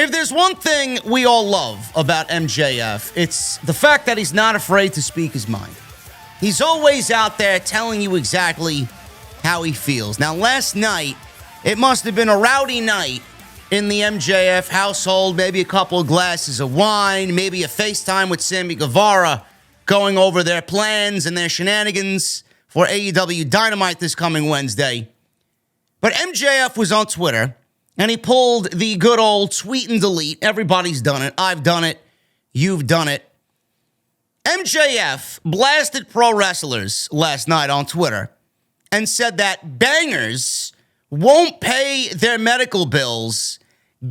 If there's one thing we all love about MJF, it's the fact that he's not afraid to speak his mind. He's always out there telling you exactly how he feels. Now, last night, it must have been a rowdy night in the MJF household. Maybe a couple of glasses of wine, maybe a FaceTime with Sammy Guevara, going over their plans and their shenanigans for AEW Dynamite this coming Wednesday. But MJF was on Twitter, and he pulled the good old tweet and delete. Everybody's done it. I've done it. You've done it. MJF blasted pro wrestlers last night on Twitter and said that bangers won't pay their medical bills,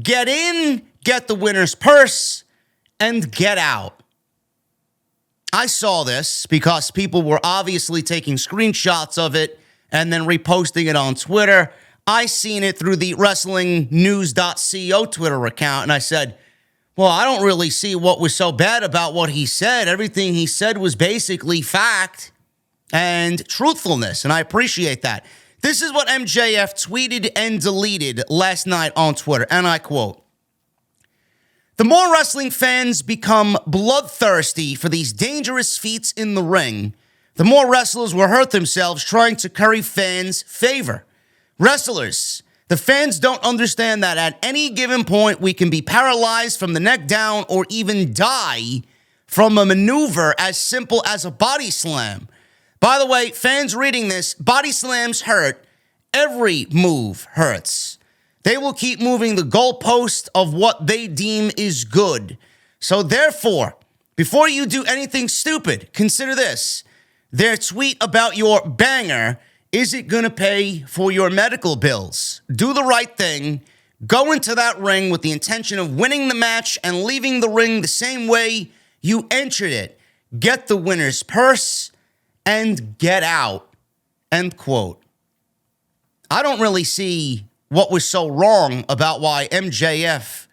get in, get the winner's purse, and get out. I saw this because people were obviously taking screenshots of it and then reposting it on Twitter. I seen it through the WrestlingNews.co Twitter account, and I said, well, I don't really see what was so bad about what he said. Everything he said was basically fact and truthfulness, and I appreciate that. This is what MJF tweeted and deleted last night on Twitter, and I quote, "The more wrestling fans become bloodthirsty for these dangerous feats in the ring, the more wrestlers will hurt themselves trying to curry fans' favor. Wrestlers, the fans don't understand that at any given point we can be paralyzed from the neck down or even die from a maneuver as simple as a body slam. By the way, fans reading this, body slams hurt. Every move hurts. They will keep moving the goalpost of what they deem is good. So therefore, before you do anything stupid, consider this. Their tweet about your banger, is it going to pay for your medical bills? Do the right thing. Go into that ring with the intention of winning the match and leaving the ring the same way you entered it. Get the winner's purse and get out." End quote. I don't really see what was so wrong about why MJF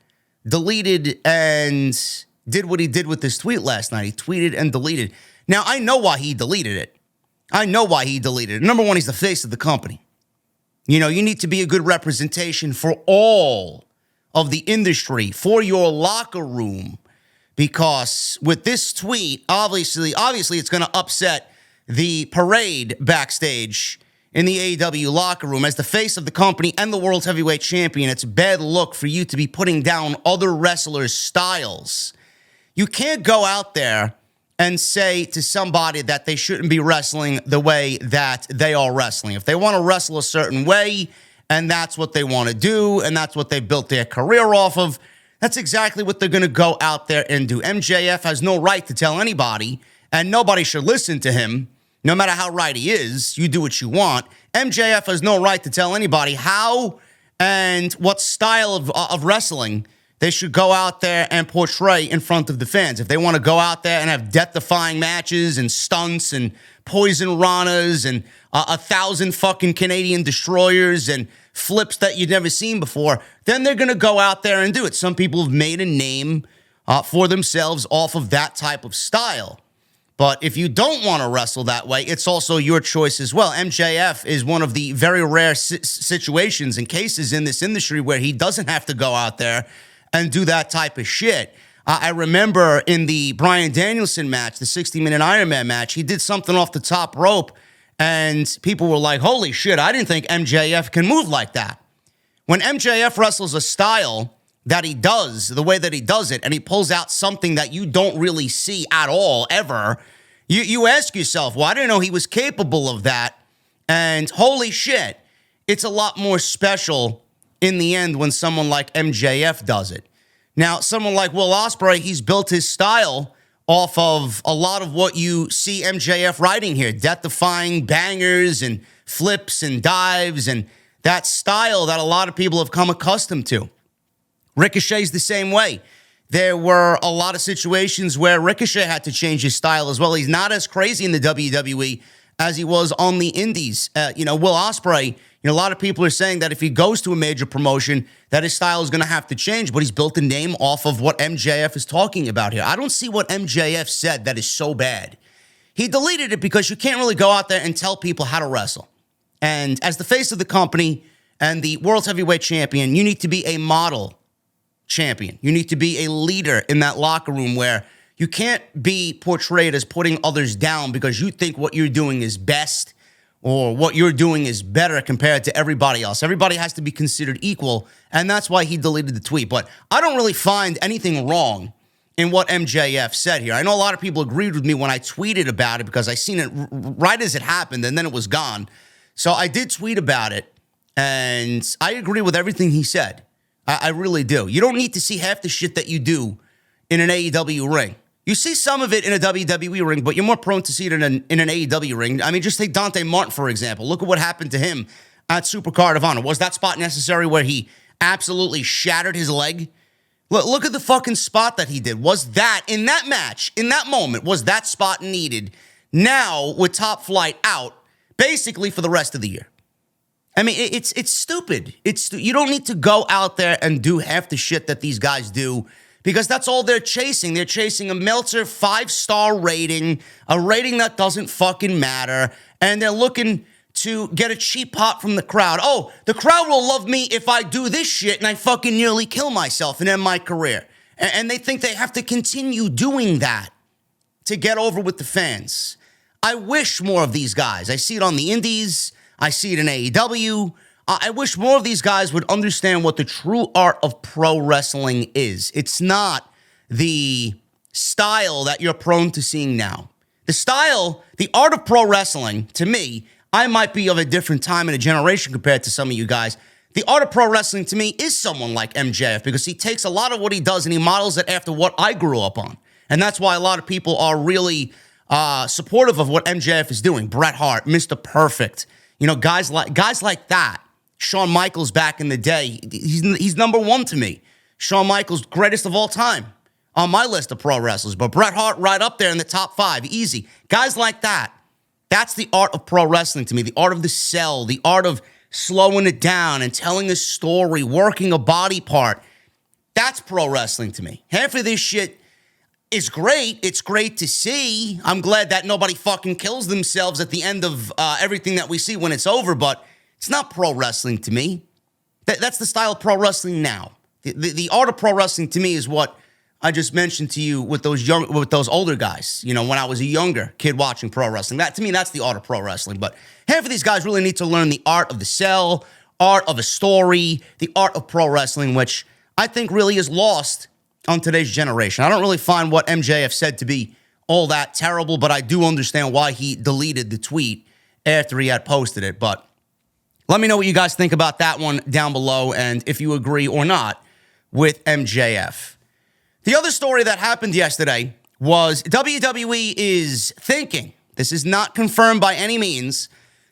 deleted and did what he did with this tweet last night. He tweeted and deleted. Now, I know why he deleted it. Number one, he's the face of the company. You know, you need to be a good representation for all of the industry, for your locker room, because with this tweet, obviously it's going to upset the parade backstage in the AEW locker room. As the face of the company and the World Heavyweight Champion, it's a bad look for you to be putting down other wrestlers' styles. You can't go out there and say to somebody that they shouldn't be wrestling the way that they are wrestling. If they want to wrestle a certain way, and that's what they want to do, and that's what they built their career off of, that's exactly what they're going to go out there and do. MJF has no right to tell anybody, and nobody should listen to him, no matter how right he is. You do what you want. MJF has no right to tell anybody how and what style of wrestling they should go out there and portray in front of the fans. If they want to go out there and have death-defying matches and stunts and poison ranas and 1,000 fucking Canadian destroyers and flips that you've never seen before, then they're going to go out there and do it. Some people have made a name for themselves off of that type of style. But if you don't want to wrestle that way, it's also your choice as well. MJF is one of the very rare situations and cases in this industry where he doesn't have to go out there and do that type of shit. I remember in the Bryan Danielson match, the 60-minute Iron Man match, he did something off the top rope, and people were like, holy shit, I didn't think MJF can move like that. When MJF wrestles a style that he does, the way that he does it, and he pulls out something that you don't really see at all, ever, you ask yourself, well, I didn't know he was capable of that, and holy shit, it's a lot more special in the end when someone like MJF does it. Now, someone like Will Ospreay, he's built his style off of a lot of what you see MJF writing here, death-defying bangers and flips and dives and that style that a lot of people have come accustomed to. Ricochet's the same way. There were a lot of situations where Ricochet had to change his style as well. He's not as crazy in the WWE as he was on the indies. Will Ospreay, a lot of people are saying that if he goes to a major promotion, that his style is going to have to change, but he's built a name off of what MJF is talking about here. I don't see what MJF said that is so bad. He deleted it because you can't really go out there and tell people how to wrestle. And as the face of the company and the World Heavyweight Champion, you need to be a model champion. You need to be a leader in that locker room where you can't be portrayed as putting others down because you think what you're doing is best or what you're doing is better compared to everybody else. Everybody has to be considered equal, and that's why he deleted the tweet. But I don't really find anything wrong in what MJF said here. I know a lot of people agreed with me when I tweeted about it because I seen it right as it happened, and then it was gone. So I did tweet about it, and I agree with everything he said. I really do. You don't need to see half the shit that you do in an AEW ring. You see some of it in a WWE ring, but you're more prone to see it in an AEW ring. I mean, just take Dante Martin, for example. Look at what happened to him at Supercard of Honor. Was that spot necessary where he absolutely shattered his leg? Look at the fucking spot that he did. Was that, in that match, in that moment, was that spot needed now with Top Flight out, basically for the rest of the year? I mean, it's stupid. You don't need to go out there and do half the shit that these guys do because that's all they're chasing. They're chasing a Meltzer 5-star rating, a rating that doesn't fucking matter, and they're looking to get a cheap pop from the crowd. Oh, the crowd will love me if I do this shit and I fucking nearly kill myself and end my career. And they think they have to continue doing that to get over with the fans. I wish more of these guys. I see it on the indies. I see it in AEW. I wish more of these guys would understand what the true art of pro wrestling is. It's not the style that you're prone to seeing now. The art of pro wrestling, to me, I might be of a different time and a generation compared to some of you guys. The art of pro wrestling, to me, is someone like MJF because he takes a lot of what he does and he models it after what I grew up on. And that's why a lot of people are really supportive of what MJF is doing. Bret Hart, Mr. Perfect. You know, guys like that. Shawn Michaels back in the day, he's number one to me. Shawn Michaels, greatest of all time on my list of pro wrestlers. But Bret Hart right up there in the top 5, easy. Guys like that. That's the art of pro wrestling to me. The art of the sell, the art of slowing it down and telling a story, working a body part. That's pro wrestling to me. Half of this shit is great. It's great to see. I'm glad that nobody fucking kills themselves at the end of everything that we see when it's over, but it's not pro wrestling to me. That's the style of pro wrestling now. The art of pro wrestling to me is what I just mentioned to you with those older guys. You know, when I was a younger kid watching pro wrestling. That to me, that's the art of pro wrestling. But half of these guys really need to learn the art of the sell, art of a story, the art of pro wrestling, which I think really is lost on today's generation. I don't really find what MJF said to be all that terrible, but I do understand why he deleted the tweet after he had posted it. But let me know what you guys think about that one down below and if you agree or not with MJF. The other story that happened yesterday was WWE is thinking, this is not confirmed by any means,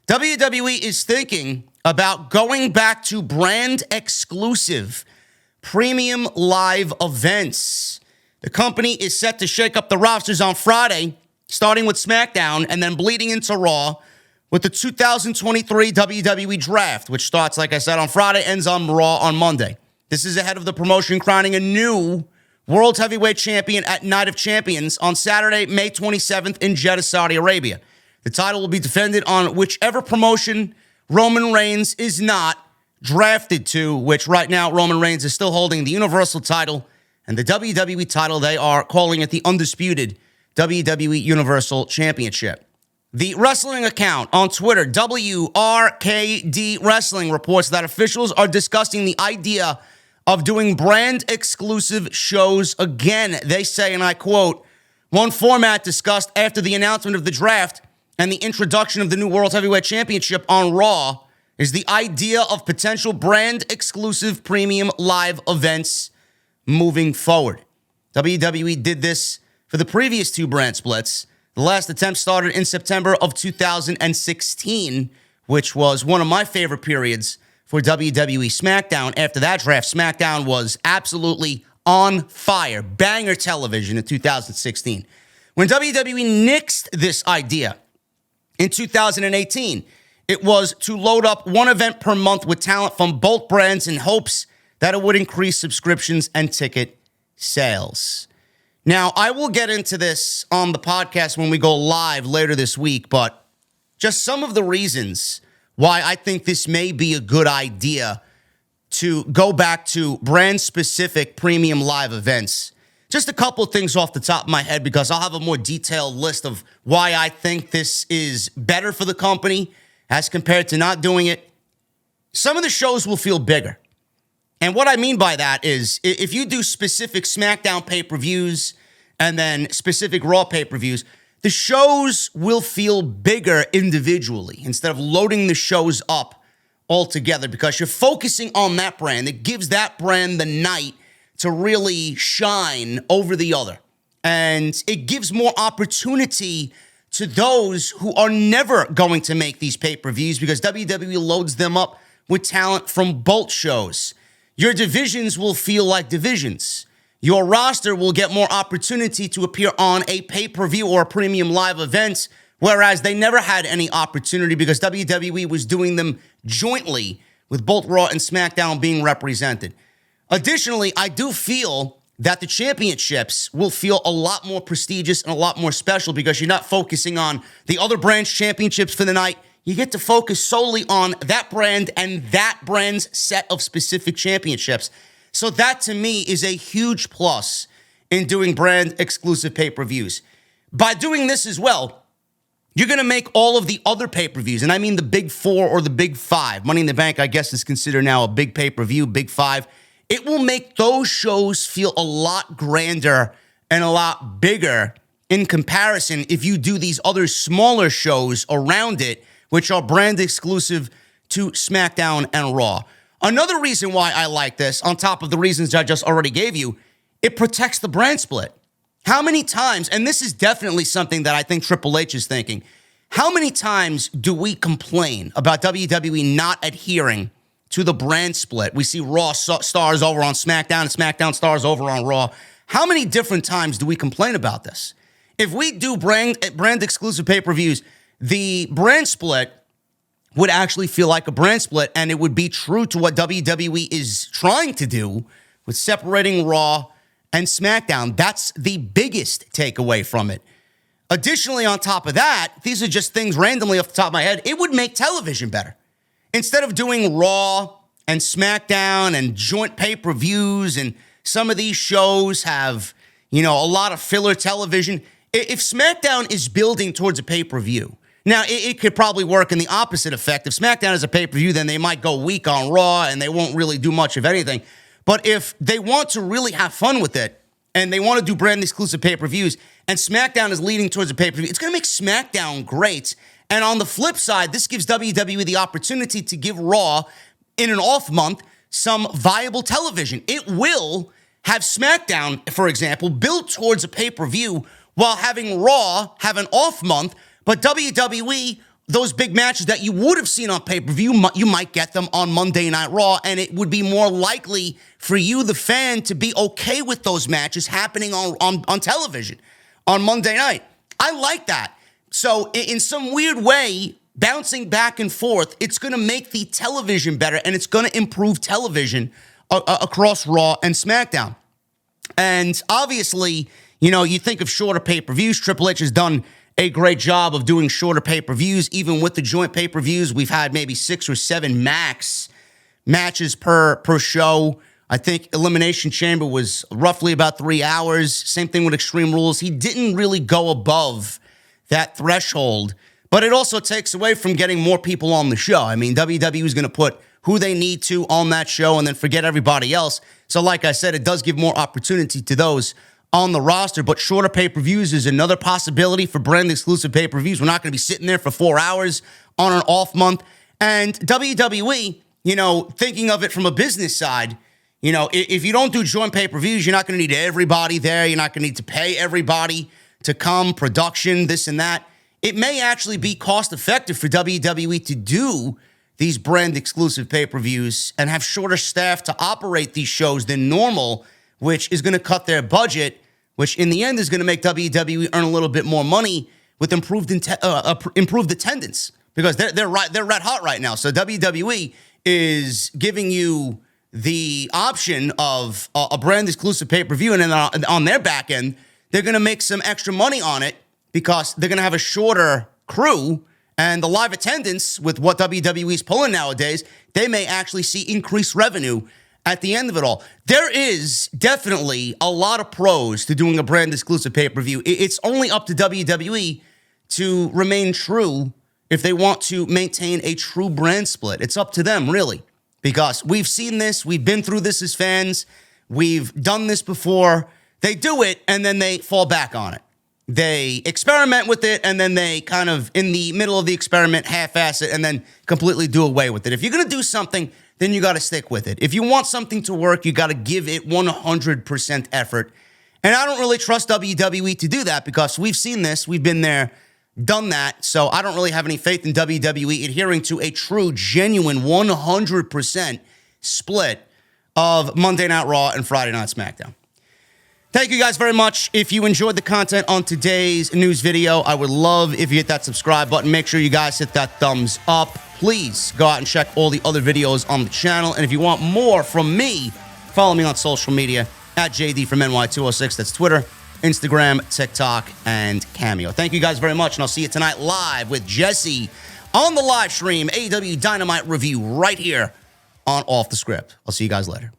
WWE is thinking about going back to brand exclusive premium live events. The company is set to shake up the rosters on Friday, starting with SmackDown and then bleeding into Raw with the 2023 WWE Draft, which starts, like I said, on Friday, ends on Raw on Monday. This is ahead of the promotion crowning a new World Heavyweight Champion at Night of Champions on Saturday, May 27th in Jeddah, Saudi Arabia. The title will be defended on whichever promotion Roman Reigns is not drafted to, which right now Roman Reigns is still holding the Universal title and the WWE title. They are calling it the undisputed WWE Universal Championship. The wrestling account on Twitter, WRKD Wrestling, reports that officials are discussing the idea of doing brand exclusive shows again. They say, and I quote, one format discussed after the announcement of the draft and the introduction of the new World Heavyweight Championship on Raw is the idea of potential brand exclusive premium live events moving forward. WWE did this for the previous 2 brand splits. The last attempt started in September of 2016, which was one of my favorite periods for WWE SmackDown. After that draft, SmackDown was absolutely on fire. Banger television in 2016. When WWE nixed this idea in 2018, it was to load up one event per month with talent from both brands in hopes that it would increase subscriptions and ticket sales. Now, I will get into this on the podcast when we go live later this week, but just some of the reasons why I think this may be a good idea to go back to brand-specific premium live events. Just a couple of things off the top of my head, because I'll have a more detailed list of why I think this is better for the company as compared to not doing it. Some of the shows will feel bigger. And what I mean by that is if you do specific SmackDown pay-per-views and then specific Raw pay-per-views, the shows will feel bigger individually instead of loading the shows up altogether, because you're focusing on that brand. It gives that brand the night to really shine over the other. And it gives more opportunity to those who are never going to make these pay-per-views, because WWE loads them up with talent from both shows. Your divisions will feel like divisions. Your roster will get more opportunity to appear on a pay-per-view or a premium live event, whereas they never had any opportunity because WWE was doing them jointly with both Raw and SmackDown being represented. Additionally, I do feel that the championships will feel a lot more prestigious and a lot more special, because you're not focusing on the other brand's championships for the night. You get to focus solely on that brand and that brand's set of specific championships. So that, to me, is a huge plus in doing brand exclusive pay-per-views. By doing this as well, you're going to make all of the other pay-per-views, and I mean the big four or the big five. Money in the Bank, I guess, is considered now a big pay-per-view, big five. It will make those shows feel a lot grander and a lot bigger in comparison if you do these other smaller shows around it, which are brand exclusive to SmackDown and Raw. Another reason why I like this, on top of the reasons I just already gave you, it protects the brand split. How many times, and this is definitely something that I think Triple H is thinking, how many times do we complain about WWE not adhering to the brand split? We see Raw stars over on SmackDown and SmackDown stars over on Raw. How many different times do we complain about this? If we do brand exclusive pay-per-views, the brand split would actually feel like a brand split, and it would be true to what WWE is trying to do with separating Raw and SmackDown. That's the biggest takeaway from it. Additionally, on top of that, these are just things randomly off the top of my head, it would make television better. Instead of doing Raw and SmackDown and joint pay-per-views, and some of these shows have, a lot of filler television, if SmackDown is building towards a pay-per-view, now it could probably work in the opposite effect. If SmackDown is a pay-per-view, then they might go weak on Raw and they won't really do much of anything. But if they want to really have fun with it and they want to do brand exclusive pay-per-views and SmackDown is leading towards a pay-per-view, it's going to make SmackDown great. And on the flip side, this gives WWE the opportunity to give Raw, in an off month, some viable television. It will have SmackDown, for example, build towards a pay-per-view while having Raw have an off month. But WWE, those big matches that you would have seen on pay-per-view, you might get them on Monday Night Raw, and it would be more likely for you, the fan, to be okay with those matches happening on television on Monday night. I like that. So in some weird way, bouncing back and forth, it's going to make the television better, and it's going to improve television across Raw and SmackDown. And obviously, you think of shorter pay-per-views. Triple H has done a great job of doing shorter pay-per-views. Even with the joint pay-per-views, we've had maybe 6 or 7 max matches per show. I think Elimination Chamber was roughly about 3 hours. Same thing with Extreme Rules. He didn't really go above that threshold, but it also takes away from getting more people on the show. I mean, WWE is going to put who they need to on that show and then forget everybody else. So like I said, it does give more opportunity to those on the roster, but shorter pay-per-views is another possibility for brand exclusive pay-per-views. We're not going to be sitting there for 4 hours on an off month. And WWE, thinking of it from a business side, if you don't do joint pay-per-views, you're not going to need everybody there. You're not going to need to pay everybody to come, production, this and that. It may actually be cost-effective for WWE to do these brand exclusive pay-per-views and have shorter staff to operate these shows than normal, which is going to cut their budget, which in the end is going to make WWE earn a little bit more money with improved attendance, because they're red hot right now. So WWE is giving you the option of a brand exclusive pay-per-view, and then on their back end, they're going to make some extra money on it because they're going to have a shorter crew And the live attendance with what WWE's pulling nowadays, they may actually see increased revenue at the end of it all. There is definitely a lot of pros to doing a brand exclusive pay-per-view. It's only up to WWE to remain true if they want to maintain a true brand split. It's up to them, really, because we've seen this. We've been through this as fans. We've done this before. They do it, and then they fall back on it. They experiment with it, and then they kind of, in the middle of the experiment, half-ass it, and then completely do away with it. If you're going to do something, then you got to stick with it. If you want something to work, you got to give it 100% effort. And I don't really trust WWE to do that because we've seen this. We've been there, done that. So I don't really have any faith in WWE adhering to a true, genuine 100% split of Monday Night Raw and Friday Night SmackDown. Thank you guys very much. If you enjoyed the content on today's news video, I would love if you hit that subscribe button. Make sure you guys hit that thumbs up. Please go out and check all the other videos on the channel. And if you want more from me, follow me on social media at JD from NY206. That's Twitter, Instagram, TikTok, and Cameo. Thank you guys very much, and I'll see you tonight live with Jesse on the live stream, AEW Dynamite review right here on Off the Script. I'll see you guys later.